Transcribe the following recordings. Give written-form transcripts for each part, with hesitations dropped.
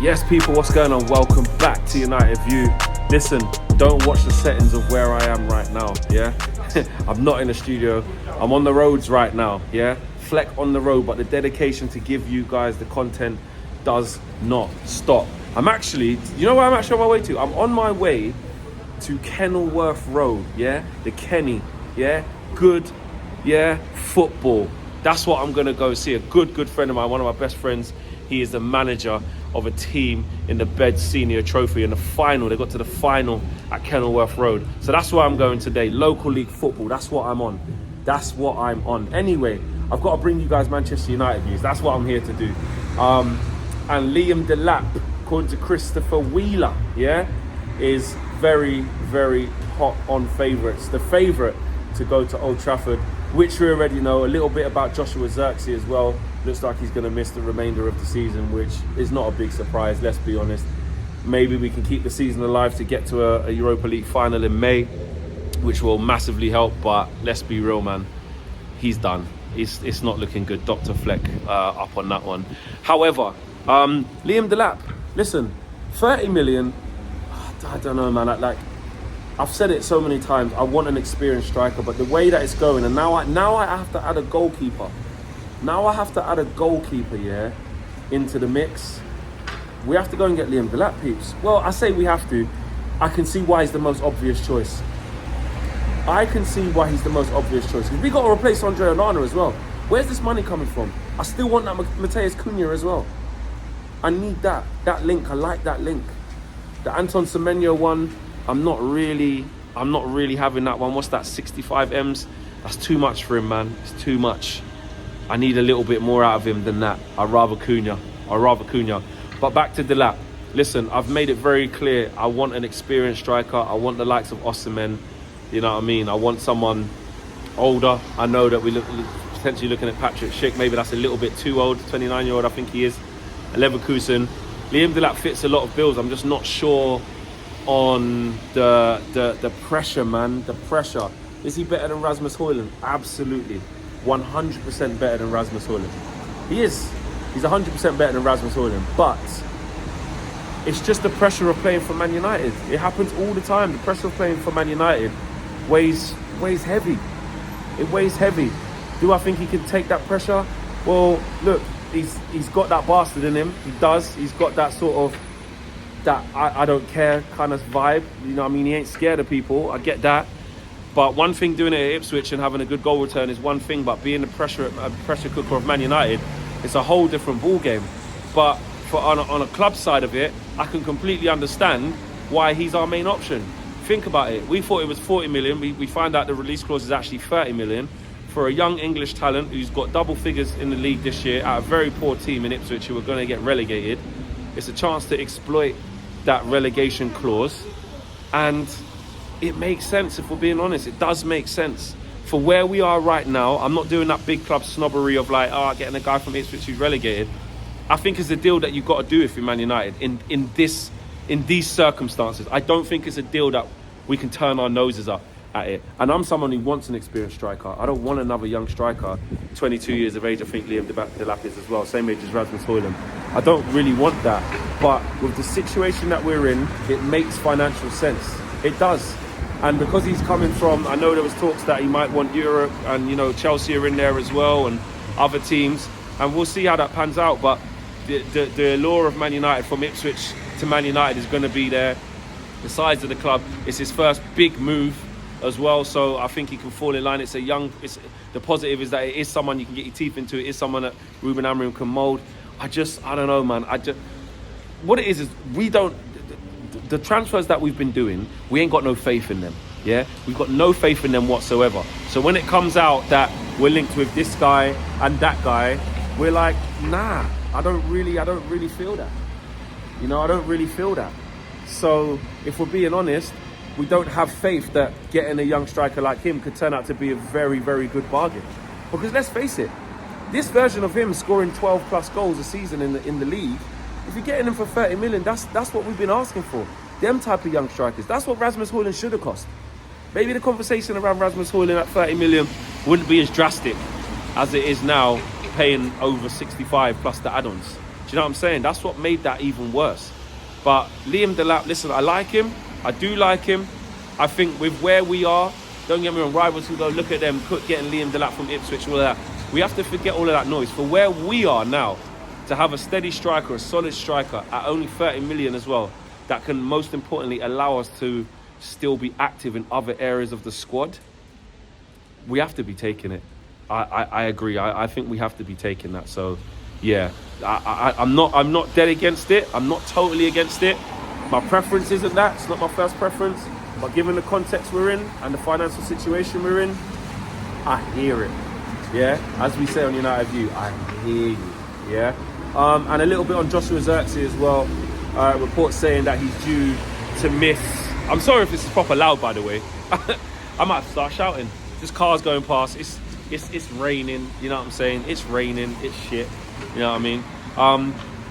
Yes, people, what's going on? Welcome back to United View. Listen, don't watch the settings of where I am right now, yeah? I'm not in the studio. I'm on the roads right now, yeah? Fleck on the road, but the dedication to give you guys the content does not stop. I'm actually, you know where I'm actually on my way to? I'm on my way to Kenilworth Road, yeah? The Kenny, yeah? Good, yeah? Football. That's what I'm gonna go see. A good friend of mine, one of my best friends. He is the manager of a team in the Bed Senior Trophy in the final. They got to the final at Kenilworth Road. So that's where I'm going today. Local league football. That's what I'm on. That's what I'm on. Anyway, I've got to bring you guys Manchester United news. That's what I'm here to do. And Liam Delap, according to Christopher Wheeler, yeah, is very hot on favourites. The favourite to go to Old Trafford, which we already know. A little bit about Joshua Zirkzee as well. Looks like he's going to miss the remainder of the season, which is not a big surprise, let's be honest. Maybe we can keep the season alive to get to a Europa League final in May, which will massively help, but let's be real, man. He's done. It's not looking good. Dr. Fleck up on that one. However, Liam Delap, listen, 30 million, I don't know, man. Like I've said it so many times, I want an experienced striker, but the way that it's going, and now I have to add a goalkeeper. Now I have to add a goalkeeper, yeah, into the mix. We have to go and get Liam Delap, peeps. Well, I say we have to. I can see why he's the most obvious choice. I can see why he's the most obvious choice. Because we got to replace Andre Onana as well. Where's this money coming from? I still want that Mateus Cunha as well. I need that link. I like that link. The Anton Semenyo one, I'm not really having that one. What's that, 65 M's? That's too much for him, man. It's too much. I need a little bit more out of him than that. I'd rather Cunha. But back to Delap. Listen, I've made it very clear. I want an experienced striker. I want the likes of Osimhen. You know what I mean? I want someone older. I know that we're potentially looking at Patrick Schick. Maybe that's a little bit too old. 29-year-old, I think he is. Leverkusen. Liam Delap fits a lot of bills. I'm just not sure on the pressure, man. The pressure. Is he better than Rasmus Højlund? Absolutely. 100% better than Rasmus Højlund. He is. He's 100% better than Rasmus Højlund. But it's just the pressure of playing for Man United. It happens all the time. The pressure of playing for Man United weighs heavy. It weighs heavy. Do I think he can take that pressure? Well, look, he's got that bastard in him. He does. He's got that sort of that I don't care kind of vibe. You know what I mean? He ain't scared of people. I get that. But one thing doing it at Ipswich and having a good goal return is one thing, but being a pressure cooker of Man United, it's a whole different ball game. But on a club side of it, I can completely understand why he's our main option. Think about it. We thought it was 40 million. We find out the release clause is actually 30 million for a young English talent who's got double figures in the league this year at a very poor team in Ipswich who are going to get relegated. It's a chance to exploit that relegation clause, and it makes sense. If we're being honest, it does make sense for where we are right now. I'm not doing that big club snobbery of like, getting a guy from Ipswich who's relegated. I think it's a deal that you've got to do if you're Man United in these circumstances. I don't think it's a deal that we can turn our noses up at it. And I'm someone who wants an experienced striker. I don't want another young striker, 22 years of age. I think Liam Delap is as well, same age as Rasmus Højlund. I don't really want that. But with the situation that we're in, it makes financial sense. It does. And because he's coming from, I know there was talks that he might want Europe, and you know Chelsea are in there as well, and other teams, and we'll see how that pans out. But the allure of Man United from Ipswich to Man United is going to be there. The size of the club, it's his first big move as well, so I think he can fall in line. The positive is that it is someone you can get your teeth into. It is someone that Ruben Amorim can mould. I don't know, man. What it is we don't. The transfers that we've been doing, we ain't got no faith in them. Yeah, we've got no faith in them whatsoever. So when it comes out that we're linked with this guy and that guy, we're like, nah, I don't really feel that. You know, I don't really feel that. So if we're being honest, we don't have faith that getting a young striker like him could turn out to be a very good bargain. Because let's face it, this version of him scoring 12 plus goals a season in the league, if you're getting him for 30 million, that's what we've been asking for. Them type of young strikers. That's what Rasmus Højlund should have cost. Maybe the conversation around Rasmus Højlund at 30 million wouldn't be as drastic as it is now, paying over 65 plus the add-ons. you know what I'm saying? That's what made that even worse. But Liam Delap, listen, I like him. I do like him. I think with where we are, don't get me wrong, rivals who go look at them, getting Liam Delap from Ipswich, all of that. We have to forget all of that noise. For where we are now, to have a steady striker, a solid striker at only 30 million as well, that can most importantly allow us to still be active in other areas of the squad, we have to be taking it. I agree. I think we have to be taking that. So, yeah, I'm not dead against it. I'm not totally against it. My preference isn't that. It's not my first preference. But given the context we're in and the financial situation we're in, I hear it. Yeah, as we say on United View, I hear you. Yeah, and a little bit on Joshua Zirkzee as well. Reports saying that he's due to miss. I'm sorry if this is proper loud, by the way. I might start shouting. This car's going past. It's raining. You know what I'm saying? It's raining. It's shit. You know what I mean?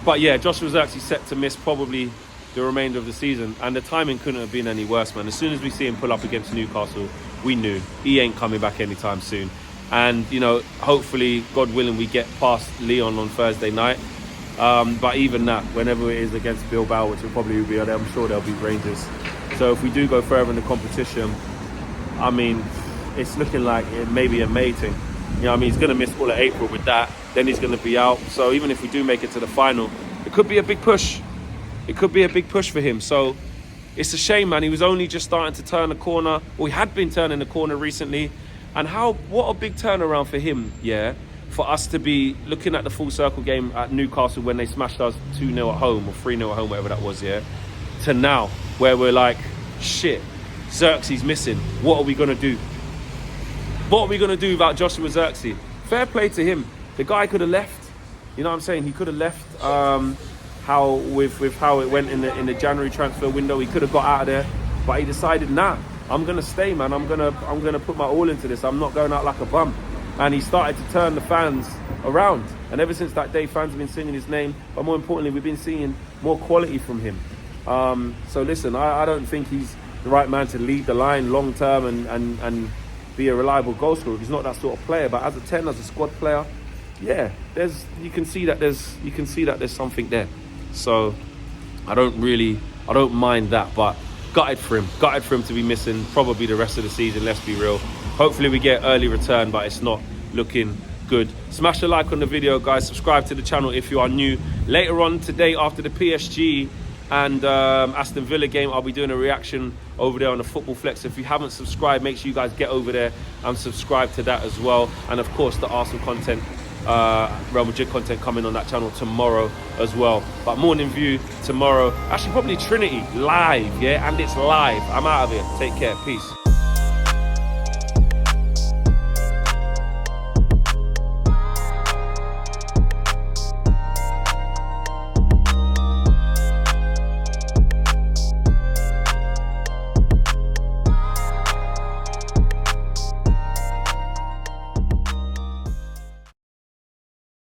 But yeah, Joshua Zirkzee set to miss probably the remainder of the season, and the timing couldn't have been any worse, man. As soon as we see him pull up against Newcastle, we knew he ain't coming back anytime soon. And, you know, hopefully, God willing, we get past Lyon on Thursday night. But even that, whenever it is against Bilbao, which will probably be, I'm sure they'll beat Rangers. So if we do go further in the competition, I mean, it's looking like it may be a May thing. You know what I mean? He's going to miss all of April with that. Then he's going to be out. So even if we do make it to the final, it could be a big push. It could be a big push for him. So it's a shame, man. He was only just starting to turn the corner. Or he had been turning the corner recently. And what a big turnaround for him, yeah, for us to be looking at the full circle game at Newcastle when they smashed us 2-0 at home or 3-0 at home, whatever that was, yeah, to now where we're like, shit, Zirkzee's missing. What are we going to do? What are we going to do about Joshua Zirkzee? Fair play to him. The guy could have left. You know what I'm saying? He could have left. How it went in the January transfer window, he could have got out of there, but he decided, nah, I'm gonna stay, man. I'm gonna put my all into this. I'm not going out like a bum. And he started to turn the fans around. And ever since that day, fans have been singing his name. But more importantly, we've been seeing more quality from him. So listen, I don't think he's the right man to lead the line long term and be a reliable goal scorer. He's not that sort of player. But as a 10, as a squad player, yeah, you can see that there's something there. So I don't mind that, but gutted for him to be missing probably the rest of the season, let's be real. Hopefully we get early return, but it's not looking good. Smash the like on the video, guys. Subscribe to the channel if you are new. Later on today, after the PSG and Aston Villa game, I'll be doing a reaction over there on the Football Flex. If you haven't subscribed, make sure you guys get over there and subscribe to that as well. And of course, the Arsenal content, Real Madrid content coming on that channel tomorrow as well. But morning view tomorrow, actually probably Trinity live, yeah, and it's live. I'm out of here. Take care. Peace.